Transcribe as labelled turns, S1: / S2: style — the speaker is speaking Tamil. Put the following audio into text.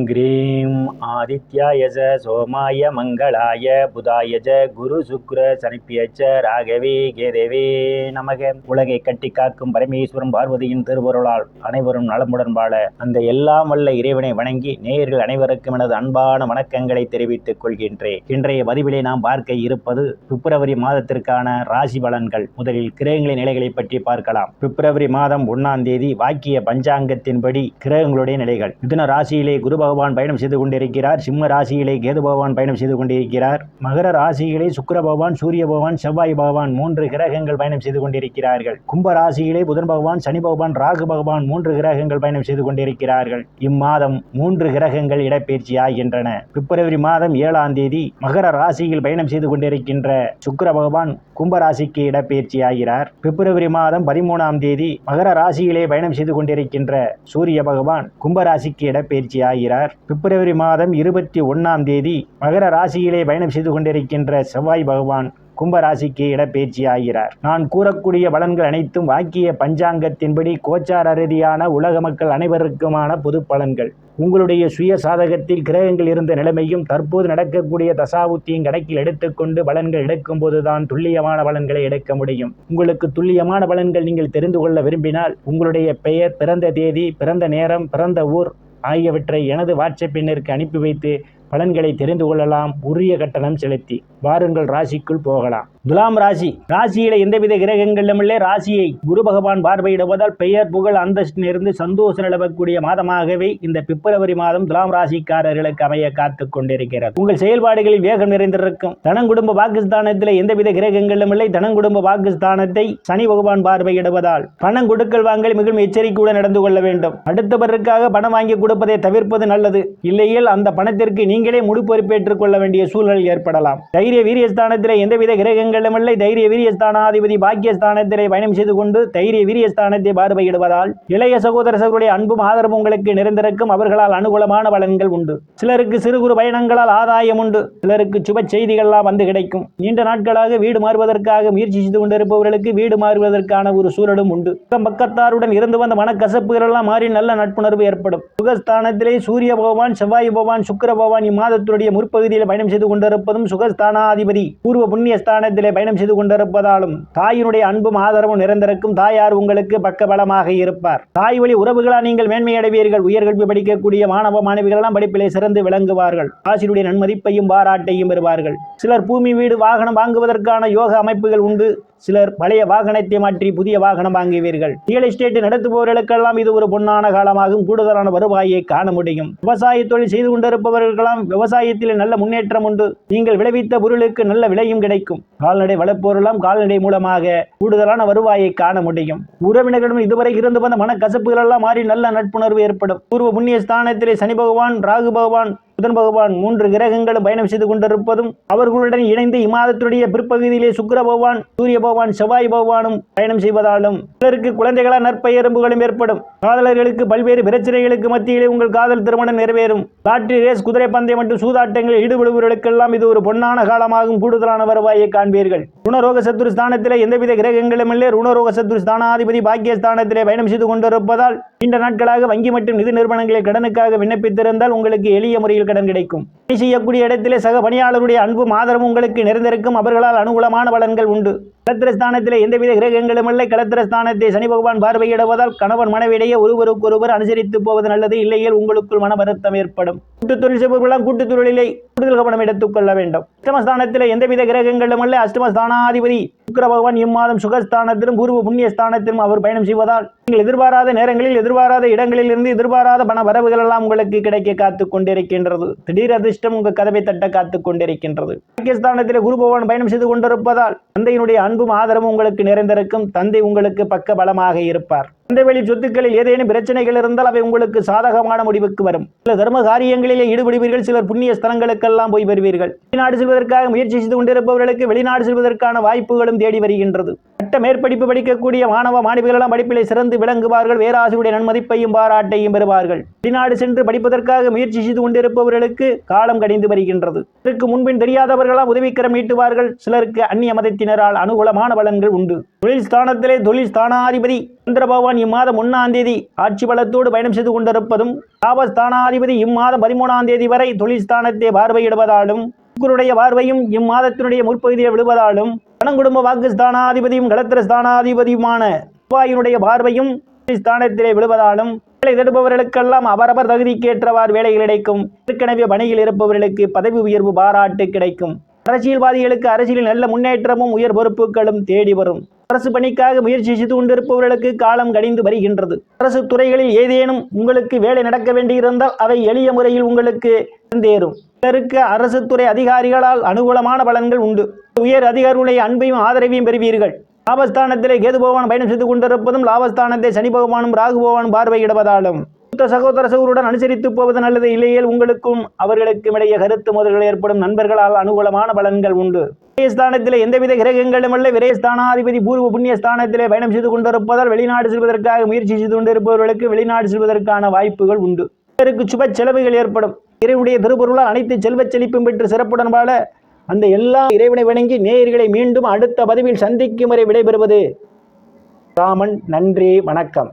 S1: க்ரீம் ஆதித்யாய சோமாய மங்களாய புதாய குரு சுக்ர சனிப்பியச்ச ராகவே கேதவே நமக. உலகை கட்டி காக்கும் பரமேஸ்வரன் பார்வதியின் திருவருளால் அனைவரும் நலமுடன் வாழ அந்த எல்லாம் வல்ல இறைவனை வணங்கி நேயர்கள் அனைவருக்கும் எனது அன்பான வணக்கங்களை தெரிவித்துக் கொள்கின்றேன். இன்றைய பதிவிலே நாம் பார்க்க இருப்பது பிப்ரவரி மாதத்திற்கான ராசி பலன்கள். முதலில் கிரகங்களின் நிலைகளை பற்றி பார்க்கலாம். பிப்ரவரி மாதம் 1ஆம் தேதி வாக்கிய பஞ்சாங்கத்தின்படி கிரகங்களுடைய நிலைகள். மிதுன ராசியிலே குரு பகவான் பயணம் செய்து கொண்டிருக்கிறார். சிம்ம ராசியிலே கேது பகவான் பயணம் செய்து கொண்டிருக்கிறார். மகர ராசியிலே சுக்கிர பகவான், சூரிய பகவான், செவ்வாய் பகவான் 3 கிரகங்கள் பயணம் செய்து கொண்டிருக்கிறார்கள். கும்ப ராசியிலே புதன் பகவான், சனி பகவான், ராகு பகவான் 3 கிரகங்கள் பயணம் செய்து கொண்டிருக்கிறார்கள். இம்மாதம் 3 கிரகங்கள் இடப்பெயர்ச்சி ஆகின்றன. பிப்ரவரி மாதம் 7ஆம் தேதி மகர ராசியில் பயணம் செய்து கொண்டிருக்கின்ற சுக்கிர பகவான் கும்பராசிக்கு இடப்பெயர்ச்சி ஆகிறார். பிப்ரவரி மாதம் 13ஆம் தேதி மகர ராசியிலே பயணம் செய்து கொண்டிருக்கின்ற சூரிய பகவான் கும்பராசிக்கு இடப்பெயர்ச்சி ஆகிறார். பிப்ரவரி மாதம் 21ஆம் தேதி மகர ராசியிலே பயணம் செய்து கொண்டிருக்கின்ற செவ்வாய் பகவான் கும்பராசிக்கு இடப்பெயர்ச்சி ஆகிறார். நான் கூறக்கூடிய பலன்கள் அனைத்தும் வாக்கிய பஞ்சாங்கத்தின்படி கோச்சார ரீதியான உலக மக்கள் அனைவருக்குமான பொது பலன்கள். உங்களுடைய சுய சாதகத்தில் கிரகங்கள் இருந்த நிலைமையும் தற்போது நடக்கக்கூடிய தசாபுத்தியும் கணக்கில் எடுத்துக்கொண்டு பலன்கள் எடுக்கும் போதுதான் துல்லியமான பலன்களை எடுக்க முடியும். உங்களுக்கு துல்லியமான பலன்கள் நீங்கள் தெரிந்து கொள்ள விரும்பினால் உங்களுடைய பெயர், பிறந்த தேதி, பிறந்த நேரம், பிறந்த ஊர் ஆகியவற்றை எனது வாட்ஸ்அப் எண்ணிற்கு அனுப்பி வைத்து பலன்களை தெரிந்து கொள்ளலாம். உரிய கட்டணம் செலுத்தி வாருங்கள் ராசிக்குள் போகலாம். துலாம் ராசி. ராசியில எந்தவித கிரகங்களும் இல்லை. ராசியை குரு பகவான் பார்வையிடுவதால் பெயர், புகழ், அந்தஸ்திலிருந்து சந்தோஷம் நிலவக்கூடிய மாதமாகவே இந்த பிப்ரவரி மாதம் துலாம் ராசிக்காரர்களுக்கு அமைய காத்து கொண்டிருக்கிறது. உங்கள் செயல்பாடுகளில் வேகம் நிறைந்திருக்கும். தனங்குடும்ப பாகிஸ்தானத்தில் எந்தவித கிரகங்களும் இல்லை. தனங்குடும்ப பாகிஸ்தானத்தை சனி பகவான் பார்வையிடுவதால் பணம் கொடுக்கல் வாங்கல் மிகவும் எச்சரிக்கையுடன் நடந்து கொள்ள வேண்டும். அடுத்தவருக்காக பணம் வாங்கி கொடுப்பதை தவிர்ப்பது நல்லது. இல்லையில் அந்த பணத்திற்கு நீங்களே முழு பொறுப்பேற்றுக் கொள்ள வேண்டிய சூழல் ஏற்படலாம். தைரிய வீரியஸ்தானத்திலே எந்தவித கிரகங்களும் இல்லை. தைரிய வீரியஸ்தானாதிபதி பாக்கியஸ்தானத்திலே பயணம் செய்து கொண்டு தைரிய வீரியஸ்தானத்தை பார்வையிடுவதால் இளைய சகோதர சகோதரிய அன்பும் ஆதரவும் உங்களுக்கு நிறைந்திருக்கும். அவர்களால் அனுகூலமான பலன்கள் உண்டு. சிலருக்கு சிறு குறு பயணங்களால் ஆதாயம் உண்டு. சிலருக்கு சுப செய்திகள்லாம் வந்து கிடைக்கும். நீண்ட நாட்களாக வீடு மாறுவதற்காக முயற்சி செய்து கொண்டிருப்பவர்களுக்கு வீடு மாறுவதற்கான ஒரு சூழலும் உண்டு. பக்கத்தாருடன் இருந்து வந்த மனக்கசப்புகள் எல்லாம் மாறி நல்ல நட்புணர்வு ஏற்படும். சுகஸ்தானத்திலே சூரிய பகவான், செவ்வாய் பகவான், சுக்கிர பகவான் இம்மாதத்துடைய முற்பகுதியில் பயணம் செய்து கொண்டிருப்பதும் சுகஸ்தானாதிபதி பூர்வ புண்ணிய ஸ்தானத்திலே பயணம் செய்து கொண்டிருப்பதாலும் தாயினுடைய அன்பும் ஆதரவும் நிறைந்திருக்கும். தாயார் உங்களுக்கு பக்கபலமாக இருப்பார். தாய் வழி உறவுகளால் நீங்கள் மேன்மை அடைவீர்கள். உயர்கல்வி படிக்கக்கூடிய மாணவ மாணவிகள் எல்லாம் படிப்பிலே சிறந்து விளங்குவார்கள். ஆசிரியருடைய நன்மதிப்பையும் பாராட்டையும் பெறுவார்கள். சிலர் பூமி, வீடு, வாகனம் வாங்குவதற்கான யோக அமைப்புகள் உண்டு. சிலர் பழைய வாகனத்தை மாற்றி புதிய வாகனம் வாங்குவீர்கள். ரியல் எஸ்டேட் நடத்துபவர்களுக்கெல்லாம் இது ஒரு பொன்னான காலமாகும். கூடுதலான வருவாயை காண முடியும். விவசாய தொழில் செய்து கொண்டிருப்பவர்களெல்லாம் விவசாயத்தில் நல்ல முன்னேற்றம் உண்டு. நீங்கள் விளைவித்த பொருளுக்கு நல்ல விலையும் கிடைக்கும். கால்நடை வளர்ப்போரெல்லாம் கால்நடை மூலமாக கூடுதலான வருவாயை காண முடியும். உறவினர்களிடம் இதுவரை இருந்து வந்த மனக்கசப்புகள் எல்லாம் மாறி நல்ல நட்புணர்வு ஏற்படும். பூர்வ புண்ணிய ஸ்தானத்திலே சனி பகவான், ராகு பகவான், புதன் பகவான் 3 கிரகங்களும் பயணம் செய்து கொண்டிருப்பதும் அவர்களுடன் இணைந்து இம்மாதத்துடைய பிற்பகுதியிலே சுக்கிர பகவான், சூரிய பகவான், செவ்வாய் பகவானும் பயணம் செய்வதாலும் சிலருக்கு குழந்தைகளால் நற்பெயர்ம்புகளும் ஏற்படும். காதலர்களுக்கு பல்வேறு பிரச்சனைகளுக்கு மத்தியிலே உங்கள் காதல் திருமணம் நிறைவேறும். லாட்டரி ரேஸ், குதிரை பந்தயம் மற்றும் சூதாட்டங்களில் ஈடுபடுபவர்களுக்கெல்லாம் இது ஒரு பொன்னான காலமாகும். கூடுதலான வருவாயை காண்பீர்கள். ருணரோக சத்துரு ஸ்தானத்திலே எந்தவித கிரகங்களும் இல்லை. ருணரோக சத்துரு ஸ்தானாதிபதி பாக்கியஸ்தானத்திலே பயணம் செய்து கொண்டிருப்பதால் நீண்ட நாட்களாக வங்கி மற்றும் நிதி நிறுவனங்களில் கடனுக்காக விண்ணப்பித்திருந்தால் உங்களுக்கு எளிய முறையில் கடன் கிடைக்கும். செய்யக்கூடிய இடத்திலே சக பணியாளருடைய அன்பும் ஆதரவும் உங்களுக்கு நிறைந்திருக்கும். அவர்களால் அனுகூலமான பலன்கள் உண்டு. களத்திரஸ்தானத்திலே எந்தவித கிரகங்களும் இல்லை. களத்திரஸ்தானத்தை சனி பகவான் பார்வையிடுவதால் கணவன் மனைவிடையே ஒருவருக்கொருவர் அனுசரித்து போவது நல்லது. இல்லையில் உங்களுக்குள் மன வருத்தம் ஏற்படும். கூட்டுத்தொழில் செய்பவர்களாம் கூட்டுத்தொழிலை கூடுதல் கவனம் எடுத்துக் கொள்ள வேண்டும். அஷ்டமஸ்தானத்திலே எந்தவித கிரகங்களும் இல்லை. அஷ்டமஸ்தானாதிபதி சுக்கிர பகவான் இம்மாதம் சுகஸ்தானத்திலும் பூர்வ புண்ணிய ஸ்தானத்திலும் அவர் பயணம் செய்வதால் நீங்கள் எதிர்பாராத நேரங்களில், எதிர்பாராத இடங்களில் இருந்து எதிர்பாராத பண வரவுகள் எல்லாம் உங்களுக்கு கிடைக்க காத்துக் கொண்டிருக்கின்றது. திடீர் அதிர்ஷ்டம் உங்கள் கதவை தட்ட காத்துக் கொண்டிருக்கின்றது. பாக்கியஸ்தானத்திலே குரு பகவான் பயணம் செய்து கொண்டிருப்பதால் தந்தையினுடைய அன்பும் ஆதரவும் உங்களுக்கு நிறைந்திருக்கும். தந்தை உங்களுக்கு பக்க பலமாக இருப்பார். தந்தை வழி சொத்துக்களில் ஏதேனும் பிரச்சனைகள் இருந்தால் அவை உங்களுக்கு சாதகமான முடிவுக்கு வரும். சில தர்ம காரியங்களிலே ஈடுபடுவீர்கள். சிலர் புண்ணிய ஸ்தலங்களுக்கெல்லாம் போய் வருவீர்கள். வெளிநாடு செல்வதற்காக முயற்சி செய்து கொண்டிருப்பவர்களுக்கு வெளிநாடு செல்வதற்கான வாய்ப்புகளும் தேடி வருகின்றது. சட்ட மேற்படிப்பு படிக்கக்கூடிய மாணவ மாணவிகளெல்லாம் படிப்பிலே சிறந்து விளங்குவார்கள். வேறாசிரியருடைய நன்மதிப்பையும் பாராட்டையும் பெறுவார்கள். வெளிநாடு சென்று படிப்பதற்காக முயற்சி செய்து கொண்டிருப்பவர்களுக்கு காலம் கடிந்து வருகின்றது. இதற்கு முன்பின் தெரியாதவர்களாம் உதவிக்கரம் நீட்டுவார்கள். சிலருக்கு அந்நிய மதத்தினரால் அனுகூலமான பலன்கள் உண்டு. தொழில் ஸ்தானத்திலே தொழில் ஸ்தானாதிபதி சந்திர பகவான் இம்மாதம் 1ஆம் தேதி ஆட்சி பலத்தோடு பயணம் செய்து கொண்டிருப்பதும், லாபஸ்தானாதிபதி இம்மாதம் 13ஆம் தேதி வரை தொழில் ஸ்தானத்தை பார்வையிடுவதாலும், சுக்கிரனுடைய பார்வையும் இம்மாதத்தினுடைய முற்பகுதியில் விழுவதாலும், குடும்ப வாக்குஸ்தானாதிபதியும் களத்திர ஸ்தானாதிபதியுமான செவ்வாயினுடைய பார்வையும் ஸ்தானத்திலே விழுவதாலும், வேலை தேடுபவர்களுக்கெல்லாம் அவரவர் தகுதிக்கேற்றவாறு வேலைகள் கிடைக்கும். ஏற்கனவே பணியில் இருப்பவர்களுக்கு பதவி உயர்வு பாராட்டு கிடைக்கும். அரசியல்வாதிகளுக்கு அரசியலில் நல்ல முன்னேற்றமும் உயர் பொறுப்புகளும் தேடி வரும். அரசு பணிக்காக முயற்சி செய்து கொண்டிருப்பவர்களுக்கு காலம் கடிந்து வருகின்றது. அரசு துறைகளில் ஏதேனும் உங்களுக்கு வேலை நடக்க வேண்டியிருந்தால் அவை எளிய முறையில் உங்களுக்கு தேரும். இதற்கு அரசு துறை அதிகாரிகளால் அனுகூலமான பலன்கள் உண்டு. உயர் அதிகாரிகளுடைய அன்பையும் ஆதரவையும் பெறுவீர்கள். லாபஸ்தானத்திலே கேது பகவான் பயணம் செய்து கொண்டிருப்பதும், லாபஸ்தானத்தை சனி பகவானும் ராகு பகவானும் பார்வையிடுவதாலும், சகோதர சகோதரருடன் அனுசரித்து போவது நல்லது. இல்லையில் உங்களுக்கும் அவர்களுக்கும் இடையே கருத்து மோதல்கள் ஏற்படும். நண்பர்களால் அனுகூலமான பலன்கள் உண்டு. விரயஸ்தானத்திலே எந்தவித கிரகங்களும் அல்ல. விரயஸ்தானாதிபதி பூர்வ புண்ணிய ஸ்தானத்திலே பயணம் செய்து கொண்டிருப்பதால் வெளிநாடு செல்வதற்காக முயற்சி செய்து கொண்டிருப்பவர்களுக்கு வெளிநாடு செல்வதற்கான வாய்ப்புகள் உண்டு. இதற்கு சுப செலவுகள் ஏற்படும். இறைவனுடைய திருப்பொருளால் அனைத்து செல்வச் செழிப்பும் பெற்று சிறப்புடன் வாழ அந்த எல்லா இறைவனை வணங்கி நேயர்களை மீண்டும் அடுத்த பதிவில் சந்திக்கும் வரை விடைபெறுவது ராமன். நன்றி, வணக்கம்.